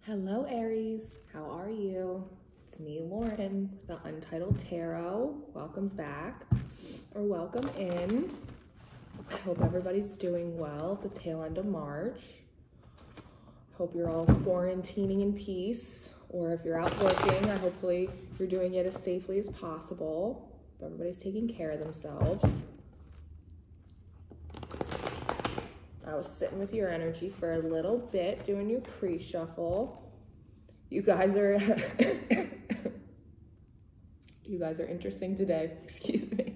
Hello Aries, how are you? It's me, Lauren, the Untitled Tarot. Welcome back, or welcome in. I hope everybody's doing well at the tail end of March. Hope you're all quarantining in peace, or if you're out working, hopefully you're doing it as safely as possible. Everybody's taking care of themselves. I was sitting with your energy for a little bit, doing your pre-shuffle. You guys are you guys are interesting today. Excuse me.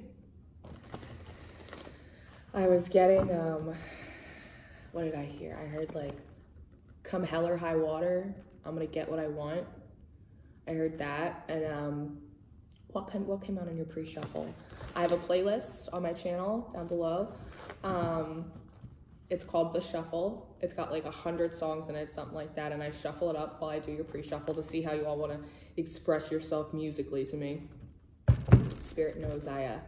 I was getting what did I hear? I heard like, come hell or high water, I'm gonna get what I want. I heard that. And what came out on your pre-shuffle? I have a playlist on my channel down below. It's called The Shuffle. It's got like 100 songs in it, something like that. And I shuffle it up while I do your pre-shuffle to see how you all want to express yourself musically to me. Spirit knows I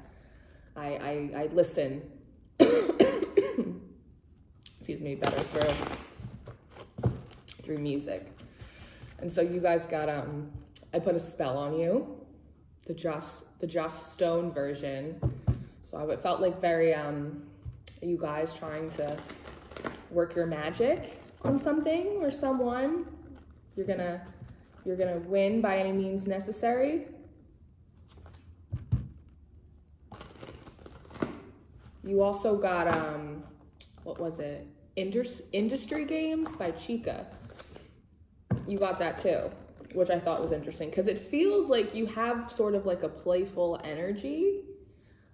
listen. Excuse me, better through music. And so you guys got, I put a spell on you, the Joss Stone version. So it felt like very, you guys trying to work your magic on something or someone. You're gonna win by any means necessary. You also got what was it? Industry Games by Chica. You got that too, which I thought was interesting because it feels like you have sort of like a playful energy.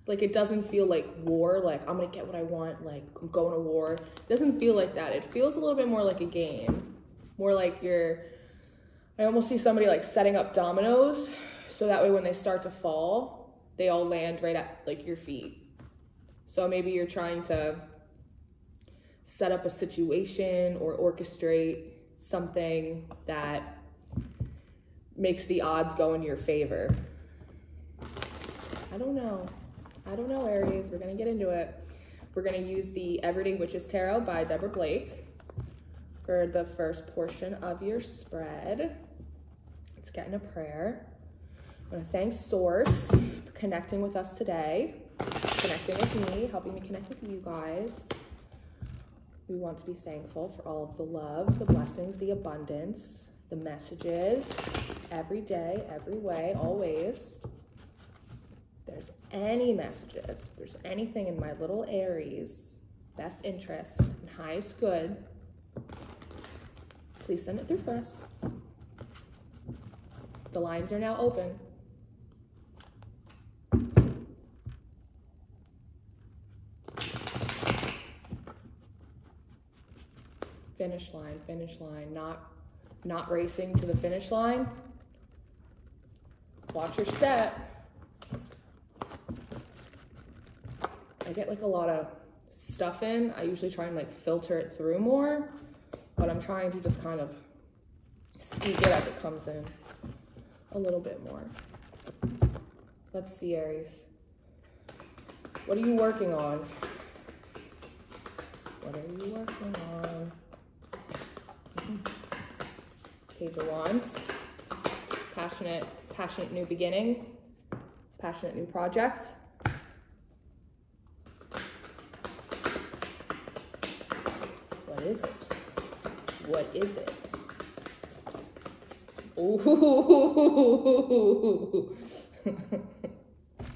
Like it doesn't feel like war, like I'm gonna get what I want, like I'm going to war. It doesn't feel like that. It feels a little bit more like a game. More like I almost see somebody like setting up dominoes so that way when they start to fall, they all land right at like your feet. So maybe you're trying to set up a situation or orchestrate something that makes the odds go in your favor. I don't know, Aries. We're going to get into it. We're going to use the Everyday Witches Tarot by Deborah Blake for the first portion of your spread. Let's get in a prayer. I want to thank Source for connecting with us today, connecting with me, helping me connect with you guys. We want to be thankful for all of the love, the blessings, the abundance, the messages, every day, every way, always. There's any messages, there's anything in my little Aries best interest and highest good, please send it through for us. The lines are now open. Finish line, not racing to the finish line. Watch your step. I get like a lot of stuff in. I usually try and like filter it through more, but I'm trying to just kind of speak it as it comes in a little bit more. Let's see, Aries. What are you working on? What are you working on? Page of Wands. Passionate new beginning. Passionate new project. What is it? What is it? Ooh.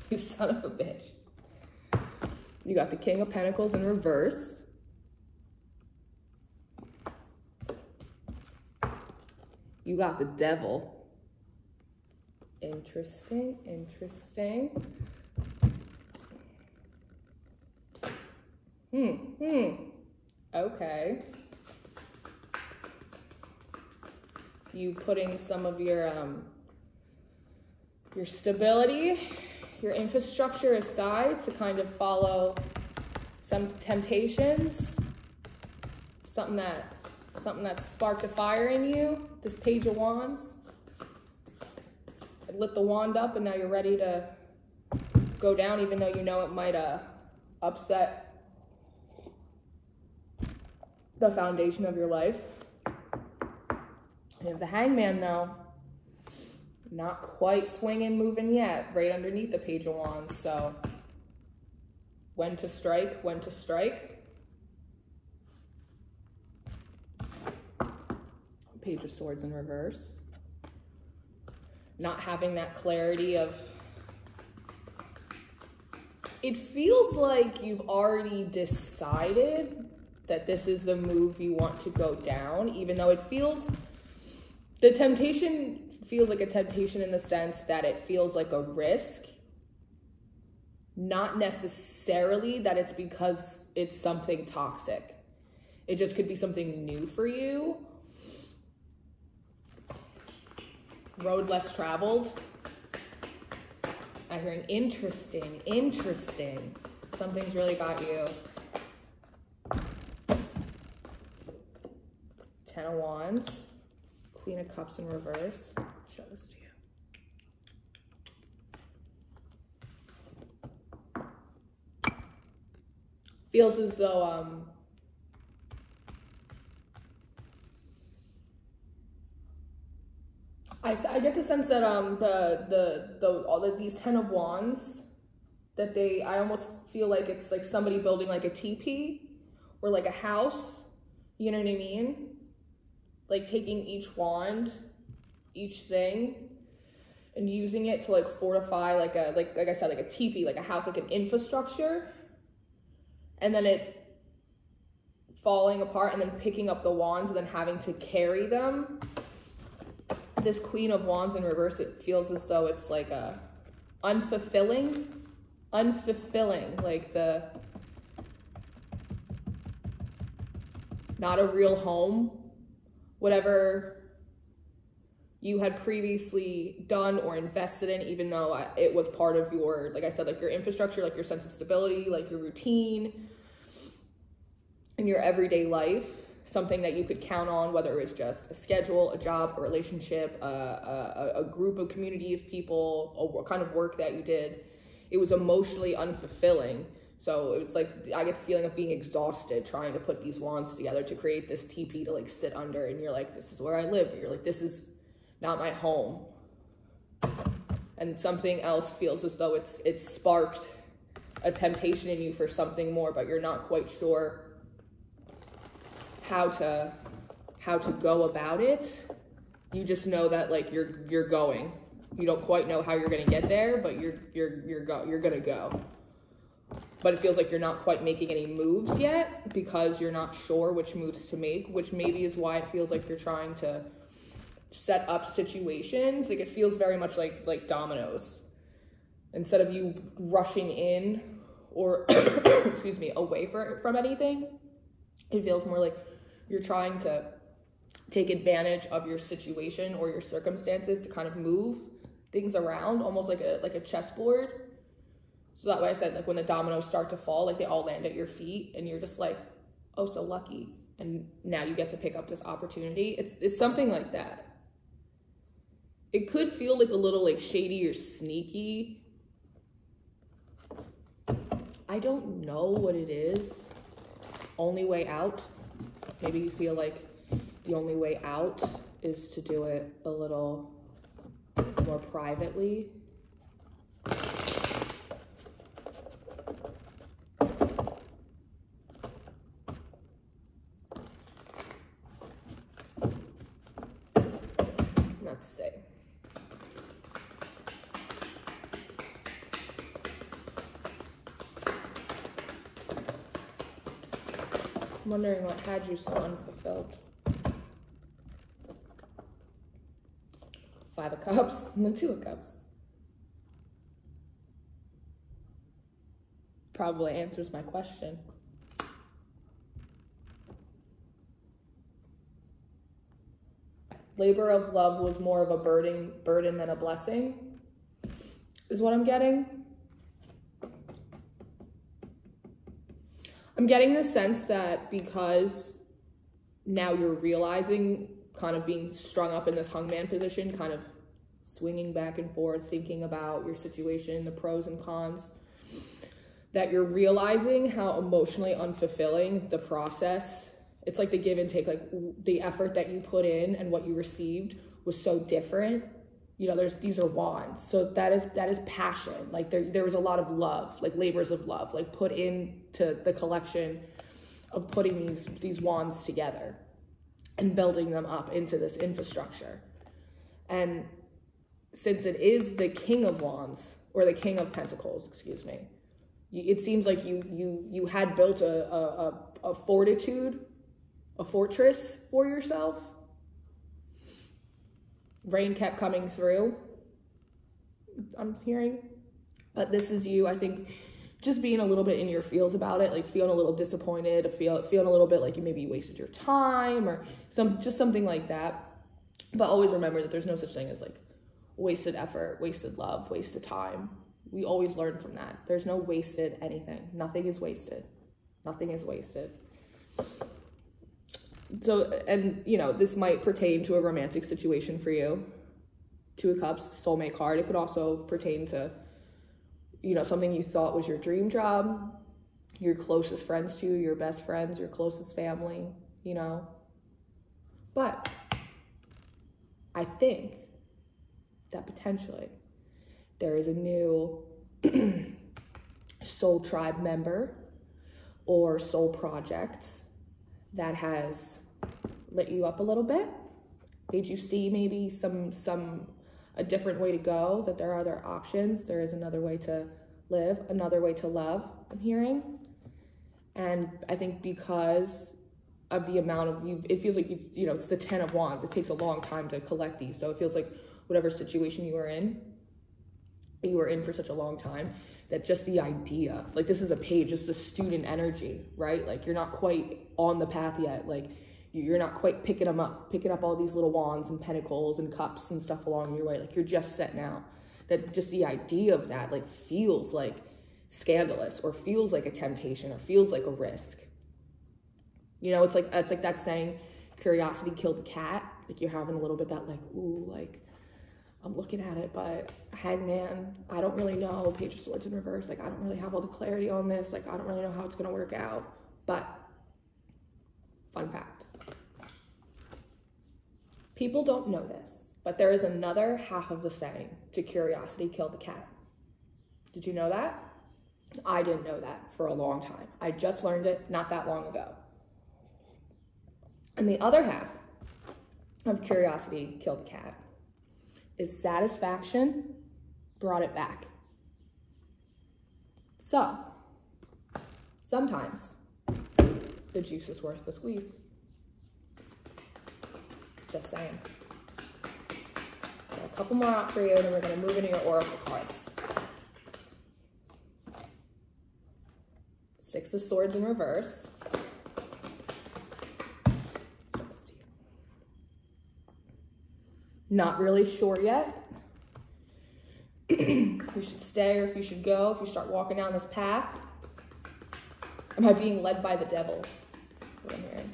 You son of a bitch. You got the King of Pentacles in reverse. You got the Devil. Interesting. Okay. You putting some of your stability, your infrastructure aside to kind of follow some temptations, something that sparked a fire in you. This Page of Wands. It lit the wand up, and now you're ready to go down, even though you know it might upset the foundation of your life. We have the Hangman though. Not quite swinging, moving yet, right underneath the Page of Wands. So when to strike, when to strike. Page of Swords in reverse. Not having that clarity of, it feels like you've already decided that this is the move you want to go down, even though it feels, the temptation feels like a temptation in the sense that it feels like a risk. Not necessarily that it's because it's something toxic. It just could be something new for you. Road less traveled. I'm hearing interesting, interesting. Something's really got you. 10 of Wands. Queen of Cups in reverse. Show this to you. Feels as though I get the sense that all of these 10 of Wands, that I almost feel like it's like somebody building like a teepee or like a house. You know what I mean? Like taking each wand, each thing, and using it to like fortify like I said, like a teepee, like a house, like an infrastructure, and then it falling apart, and then picking up the wands and then having to carry them. This Queen of Wands in reverse, it feels as though it's like a unfulfilling, like the not a real home. Whatever you had previously done or invested in, even though it was part of your, like I said, like your infrastructure, like your sense of stability, like your routine in your everyday life, something that you could count on, whether it was just a schedule, a job, a relationship, a group of community of people, or what kind of work that you did. It was emotionally unfulfilling. So it was like, I get the feeling of being exhausted trying to put these wands together to create this teepee to like sit under, and you're like, this is where I live. You're like, this is not my home. And something else feels as though it's sparked a temptation in you for something more, but you're not quite sure how to go about it. You just know that like you're going. You don't quite know how you're gonna get there, but you're gonna go. But it feels like you're not quite making any moves yet because you're not sure which moves to make, which maybe is why it feels like you're trying to set up situations. Like it feels very much like dominoes. Instead of you rushing in or, excuse me, away from anything, it feels more like you're trying to take advantage of your situation or your circumstances to kind of move things around, almost like a chessboard. So that way I said, like when the dominoes start to fall, like they all land at your feet and you're just like, oh, so lucky. And now you get to pick up this opportunity. It's something like that. It could feel like a little like shady or sneaky. I don't know what it is. Only way out. Maybe you feel like the only way out is to do it a little more privately. Let's see. I'm wondering what had you so unfulfilled. 5 of Cups and the 2 of Cups. Probably answers my question. Labor of love was more of a burden than a blessing, is what I'm getting. I'm getting the sense that because now you're realizing, kind of being strung up in this hangman position, kind of swinging back and forth, thinking about your situation, the pros and cons, that you're realizing how emotionally unfulfilling the process It's like the give and take, like the effort that you put in and what you received was so different. You know, these are wands. So that is passion. Like there was a lot of love, like labors of love, like put into the collection of putting these wands together and building them up into this infrastructure. And since it is the King of Wands, or the King of Pentacles, excuse me, it seems like you had built a fortitude, a fortress for yourself. Rain kept coming through, I'm hearing. But this is you, I think, just being a little bit in your feels about it, like feeling a little disappointed, feeling a little bit like you maybe wasted your time or just something like that. But always remember that there's no such thing as like wasted effort, wasted love, wasted time. We always learn from that. There's no wasted anything. Nothing is wasted. Nothing is wasted. So, and you know, this might pertain to a romantic situation for you. Two of Cups, soulmate card. It could also pertain to, you know, something you thought was your dream job, your closest friends to you, your best friends, your closest family, you know. But I think that potentially there is a new soul tribe member or soul project that has lit you up a little bit, made you see maybe a different way to go, that there are other options, there is another way to live, another way to love, I'm hearing. And I think because of the amount of it feels like you know, it's the 10 of Wands. It takes a long time to collect these. So it feels like whatever situation you were in for such a long time, that just the idea, like this is a page, just the student energy, right? Like you're not quite on the path yet. Like you're not quite picking up all these little wands and pentacles and cups and stuff along your way. Like you're just setting out. That just the idea of that like feels like scandalous, or feels like a temptation, or feels like a risk. You know, it's like that saying, curiosity killed the cat. Like you're having a little bit that like, ooh, like I'm looking at it, but Hangman, I don't really know. Page of Swords in reverse. Like I don't really have all the clarity on this. Like I don't really know how it's going to work out. But fun fact, people don't know this, but there is another half of the saying, to curiosity killed the cat. Did you know that? I didn't know that for a long time. I just learned it not that long ago. And the other half of curiosity killed the cat is satisfaction brought it back. So sometimes the juice is worth the squeeze. Just saying. Got a couple more out for you, and then we're going to move into your oracle cards. Six of Swords in reverse. Not really sure yet if you should stay or if you should go, if you start walking down this path. Am I being led by the devil? That's what I'm hearing.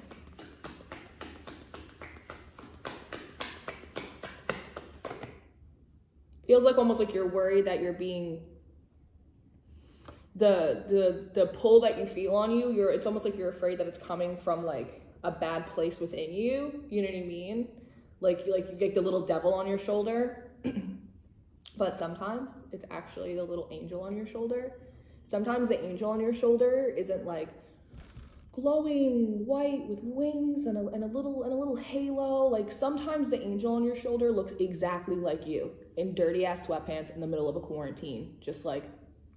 Feels like almost like you're worried that you're being, the pull that you feel on you, it's almost like you're afraid that it's coming from like a bad place within you. You know what I mean? Like you get the little devil on your shoulder, but sometimes it's actually the little angel on your shoulder. Sometimes the angel on your shoulder isn't like glowing white with wings and a little halo. Like sometimes the angel on your shoulder looks exactly like you in dirty ass sweatpants in the middle of a quarantine. Just like,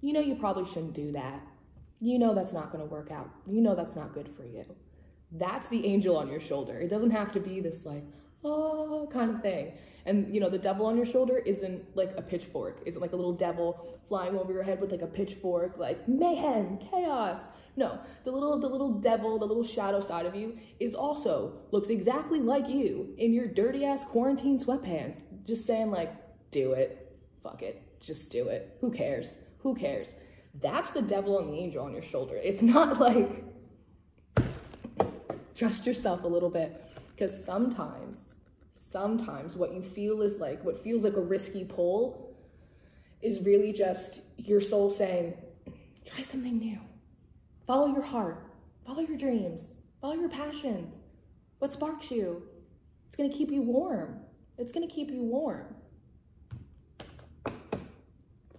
you know, you probably shouldn't do that. You know, that's not going to work out. You know, that's not good for you. That's the angel on your shoulder. It doesn't have to be this like, oh, kind of thing. And you know, the devil on your shoulder isn't like a pitchfork, isn't like a little devil flying over your head with like a pitchfork, like mayhem, chaos. No, the little devil, the little shadow side of you looks exactly like you in your dirty ass quarantine sweatpants, just saying like, do it, fuck it, just do it. Who cares? Who cares? That's the devil and the angel on your shoulder. It's not like, trust yourself a little bit, because sometimes what you feel is like, what feels like a risky pull is really just your soul saying, try something new. Follow your heart, follow your dreams, Follow your passions. What sparks you? It's going to keep you warm. It's going to keep you warm.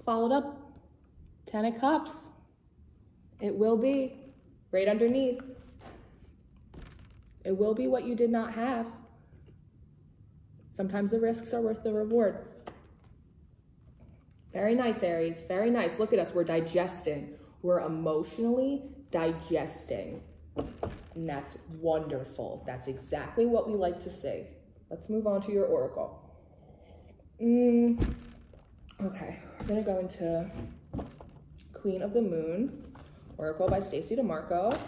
Followed up, 10 of Cups. It will be right underneath. It will be what you did not have. Sometimes the risks are worth the reward. Very nice, Aries. Very nice. Look at us. We're digesting. We're emotionally digesting. And that's wonderful. That's exactly what we like to see. Let's move on to your oracle. Okay, we're going to go into Queen of the Moon, Oracle by Stacey DeMarco.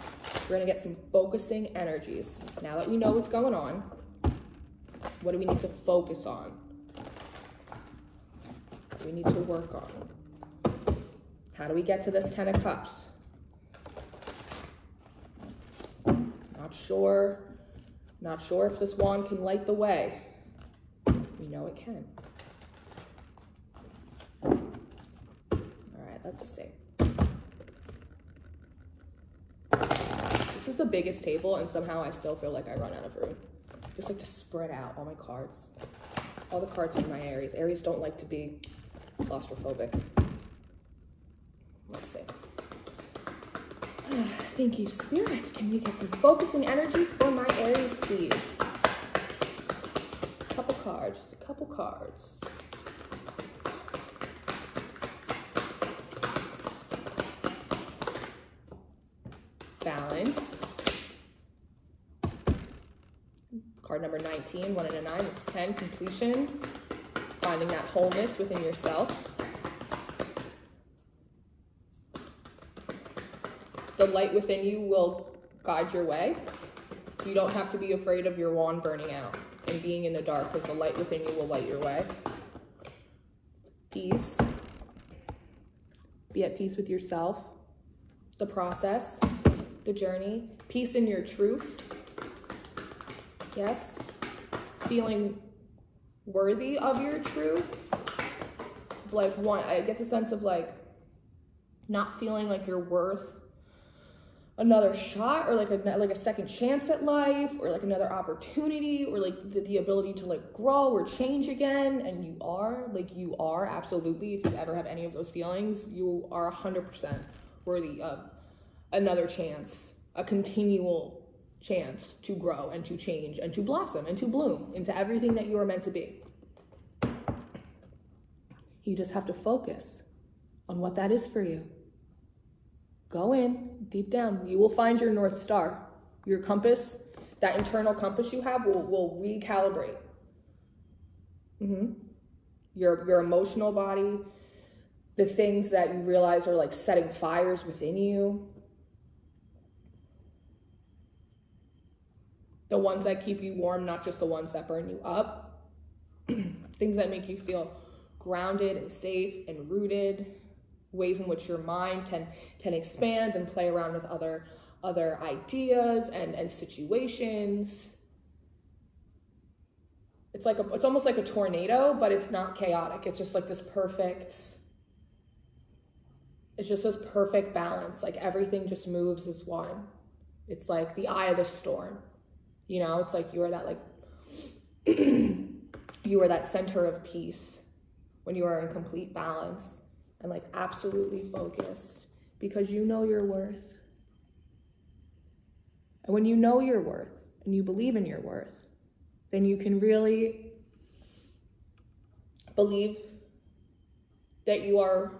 We're going to get some focusing energies. Now that we know what's going on, what do we need to focus on? What do we need to work on? How do we get to this 10 of Cups? Not sure if this wand can light the way. We know it can. All right, let's see. This is the biggest table, and somehow I still feel like I run out of room. Just like to spread out all my cards. All the cards in my Aries. Aries don't like to be claustrophobic. Let's see. Thank you, spirits. Can we get some focusing energies for my Aries, please? Just a couple cards, just a couple cards. Balance. Card number 19, 1 and a 9, it's 10, completion. Finding that wholeness within yourself. The light within you will guide your way. You don't have to be afraid of your wand burning out and being in the dark, because the light within you will light your way. Peace. Be at peace with yourself, the process, the journey. Peace in your truth. Yes. Feeling worthy of your truth. Like, I get the sense of like not feeling like you're worth another shot, or like a second chance at life, or like another opportunity, or like the ability to like grow or change again. And you are absolutely, if you ever have any of those feelings, you are 100% worthy of another chance, a continual chance to grow and to change and to blossom and to bloom into everything that you are meant to be. You just have to focus on what that is for you. Go in, deep down. You will find your North Star. Your compass, that internal compass you have will recalibrate. Your emotional body, the things that you realize are like setting fires within you. The ones that keep you warm, not just the ones that burn you up. Things that make you feel grounded and safe and rooted. Ways in which your mind can expand and play around with other ideas and situations. It's almost like a tornado, but it's not chaotic. It's just like this perfect, it's just this perfect balance. Like everything just moves as one. It's like the eye of the storm. You know, it's like you are that like, you are that center of peace when you are in complete balance. And like absolutely focused, because you know your worth. And when you know your worth and you believe in your worth, then you can really believe that you are,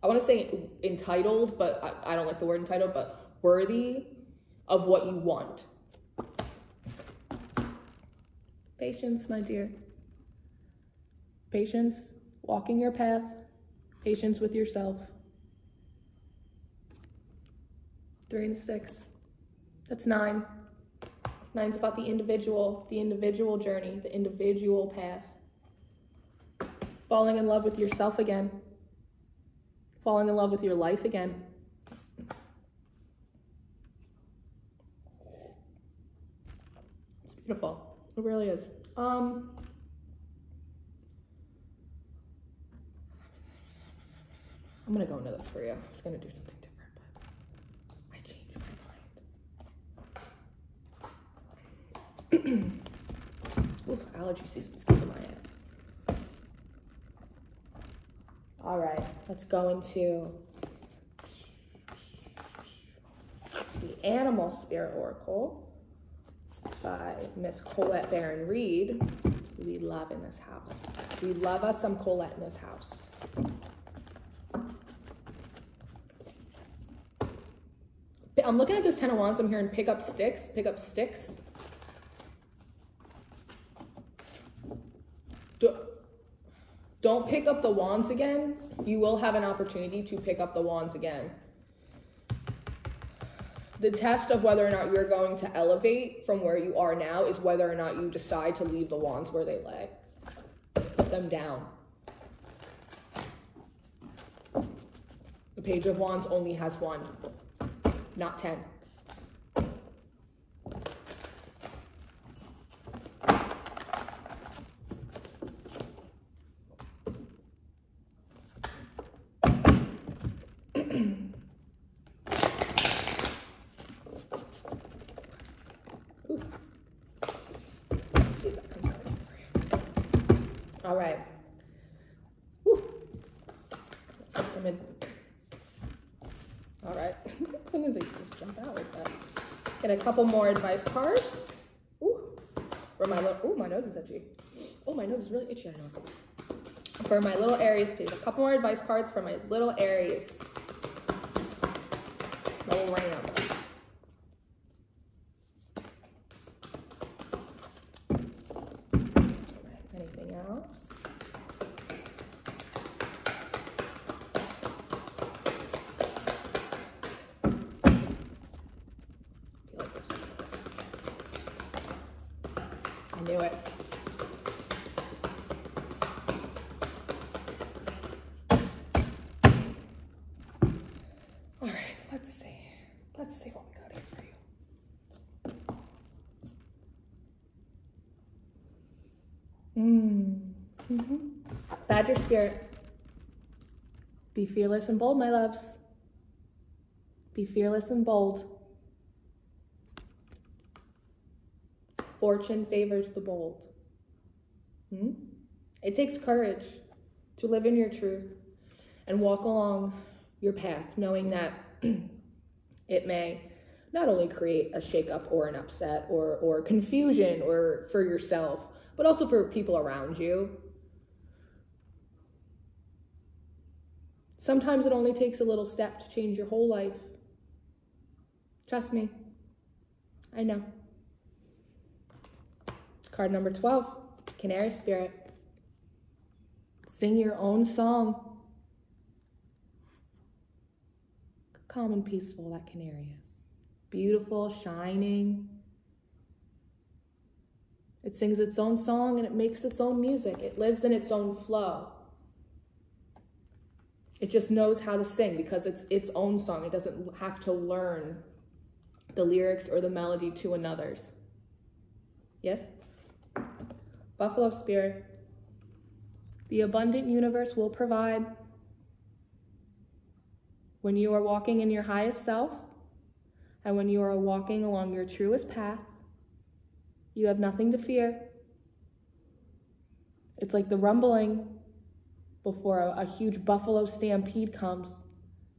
I want to say entitled, but I don't like the word entitled, but worthy of what you want. Patience, my dear. Patience, walking your path. Patience with yourself. 3 and 6. That's 9. 9's about the individual journey, the individual path. Falling in love with yourself again. Falling in love with your life again. It's beautiful. It really is. I'm going to go into this for you. I'm just going to do something different, but I changed my mind. Ooh, allergy season's kicking my ass. All right, let's go into the Animal Spirit Oracle by Miss Colette Baron Reed. We love in this house. We love us some Colette in this house. I'm looking at this 10 of Wands. I'm hearing pick up sticks, pick up sticks. Don't pick up the wands again. You will have an opportunity to pick up the wands again. The test of whether or not you're going to elevate from where you are now is whether or not you decide to leave the wands where they lay. Put them down. The Page of Wands only has one, not 10. All right. Whew. Let's get some in. All right. Sometimes they just jump out like that. Get a couple more advice cards. Ooh. For my little, ooh, my nose is itchy. Oh, my nose is really itchy. I know. For my little Aries, please. A couple more advice cards for my little Aries. Little rams. Anything else? I knew it. All right, let's see. Let's see what we got here for you. Badger Spirit. Be fearless and bold, my loves. Be fearless and bold. Fortune favors the bold. It takes courage to live in your truth and walk along your path, knowing that it may not only create a shakeup or an upset or confusion or for yourself, but also for people around you. Sometimes it only takes a little step to change your whole life. Trust me. I know. Card number 12, Canary Spirit. Sing your own song. Calm and peaceful, that canary is. Beautiful, shining. It sings its own song and it makes its own music. It lives in its own flow. It just knows how to sing because it's its own song. It doesn't have to learn the lyrics or the melody to another's. Yes? Buffalo Spirit. The abundant universe will provide. When you are walking in your highest self, and when you are walking along your truest path, you have nothing to fear. It's like the rumbling before a huge buffalo stampede comes.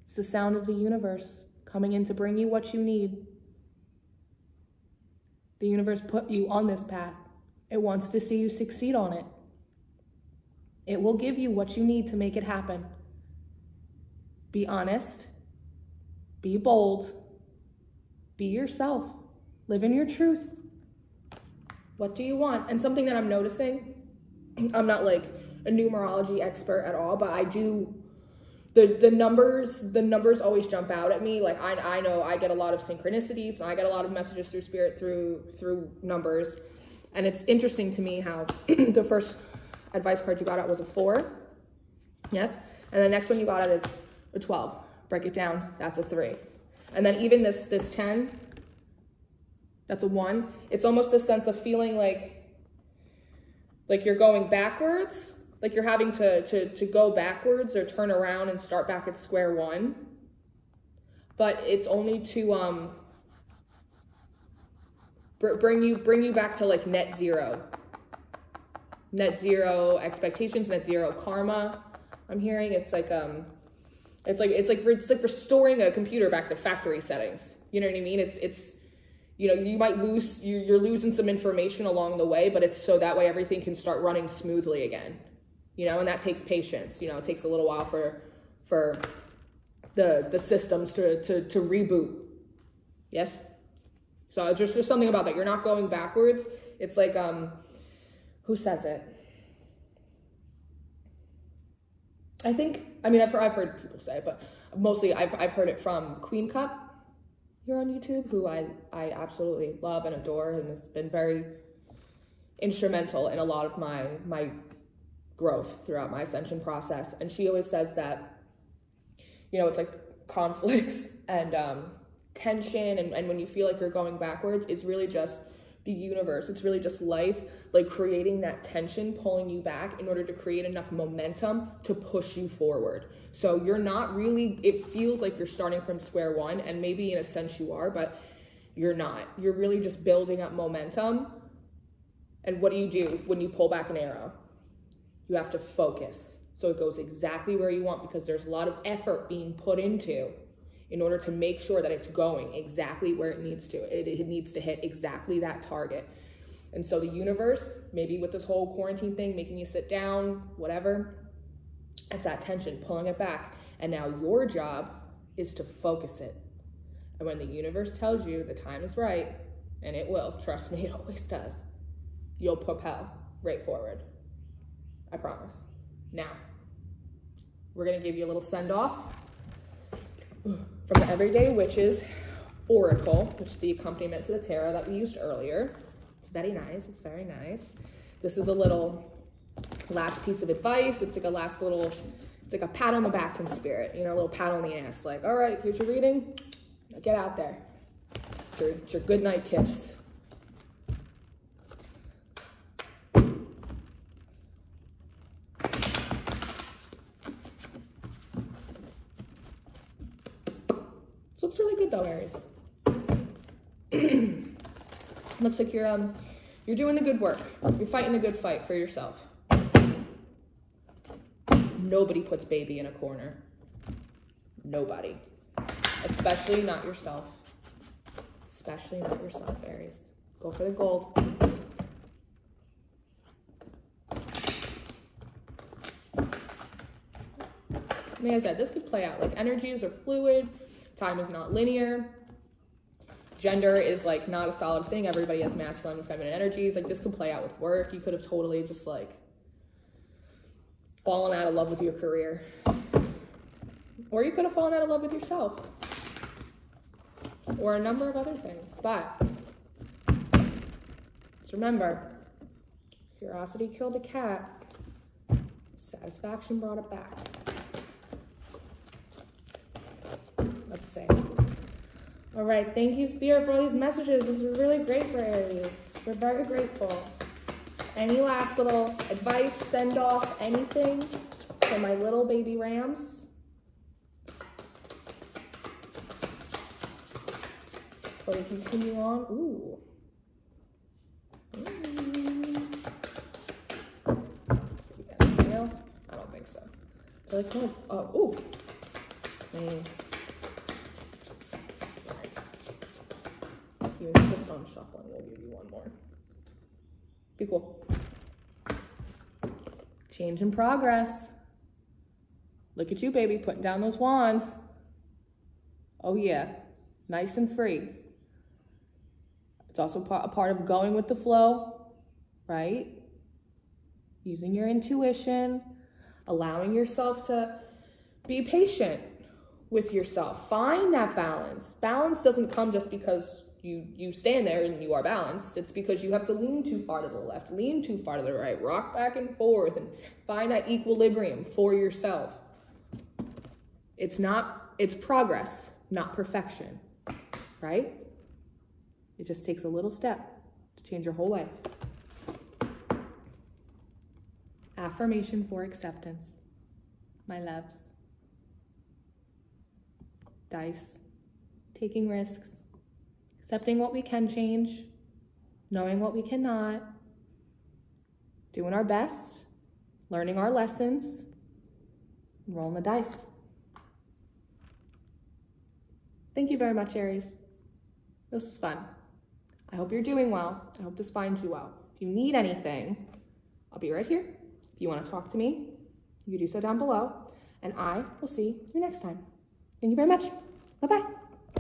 It's the sound of the universe coming in to bring you what you need. The universe put you on this path. It wants to see you succeed on it. It will give you what you need to make it happen. Be honest. Be bold. Be yourself. Live in your truth. What do you want? And something that I'm noticing, I'm not like a numerology expert at all, but I do, the numbers always jump out at me. Like I know I get a lot of synchronicities and I get a lot of messages through spirit through numbers. And it's interesting to me how the first advice card you got out was a 4. Yes. And the next one you got out is a 12. Break it down. That's a 3. And then even this 10, that's a 1. It's almost a sense of feeling like you're going backwards, like you're having to go backwards or turn around and start back at square one. But it's only to bring you back to like net zero expectations, net zero karma. I'm hearing it's like restoring a computer back to factory settings. You know what I mean? It's you know, you might you're losing some information along the way, but it's so that way everything can start running smoothly again. You know, and that takes patience. You know, it takes a little while for the systems to reboot. Yes? So it's just something about that. You're not going backwards. It's like, who says it? I think, I mean, I've heard people say it, but mostly I've heard it from Queen Cup here on YouTube, who I absolutely love and adore, and has been very instrumental in a lot of my growth throughout my ascension process. And she always says that, you know, it's like conflicts and tension and when you feel like you're going backwards, it's really just the universe. It's really just life, like creating that tension, pulling you back in order to create enough momentum to push you forward. So you're not really, it feels like you're starting from square one, and maybe in a sense you are, but you're not. You're really just building up momentum. And what do you do when you pull back an arrow? You have to focus so it goes exactly where you want, because there's a lot of effort being put into in order to make sure that it's going exactly where it needs to. It needs to hit exactly that target. And so the universe, maybe with this whole quarantine thing, making you sit down, whatever, it's that tension, pulling it back. And now your job is to focus it. And when the universe tells you the time is right, and it will, trust me, it always does, you'll propel right forward. I promise. Now, we're gonna give you a little send-off from the Everyday Witches Oracle, which is the accompaniment to the tarot that we used earlier. It's very nice, it's very nice. This is a little last piece of advice. It's like a last little, it's like a pat on the back from spirit, you know, a little pat on the ass. Like, all right, here's your reading, now get out there. It's your good night kiss. So it's really good though, Aries. Looks like you're doing the good work. You're fighting a good fight for yourself. Nobody puts baby in a corner. Nobody. Especially not yourself. Especially not yourself, Aries. Go for the gold. Like I said, this could play out. Like, energies are fluid. Time is not linear. Gender is like not a solid thing. Everybody has masculine and feminine energies. Like, this could play out with work. You could have totally just like fallen out of love with your career. Or you could have fallen out of love with yourself. Or a number of other things. But just remember, curiosity killed a cat. Satisfaction brought it back. Let's see. All right, thank you, Spirit, for all these messages. This is really great for Aries. We're very grateful. Any last little advice, send off, anything for my little baby rams? Before we continue on. Ooh. Let's see, we got anything else? I don't think so. Like, oh, ooh. You insist on shuffling, we'll give you one more. Be cool. Change in progress. Look at you, baby, putting down those wands. Oh yeah, nice and free. It's also a part of going with the flow, right? Using your intuition, allowing yourself to be patient with yourself. Find that balance. Balance doesn't come just because you stand there and you are balanced. It's because you have to lean too far to the left, lean too far to the right, rock back and forth, and find that equilibrium for yourself. It's progress, not perfection, right? It just takes a little step to change your whole life. Affirmation for acceptance, my loves. Dice, taking risks, accepting what we can change, knowing what we cannot, doing our best, learning our lessons, and rolling the dice. Thank you very much, Aries. This was fun. I hope you're doing well. I hope this finds you well. If you need anything, I'll be right here. If you want to talk to me, you can do so down below, and I will see you next time. Thank you very much. Bye-bye.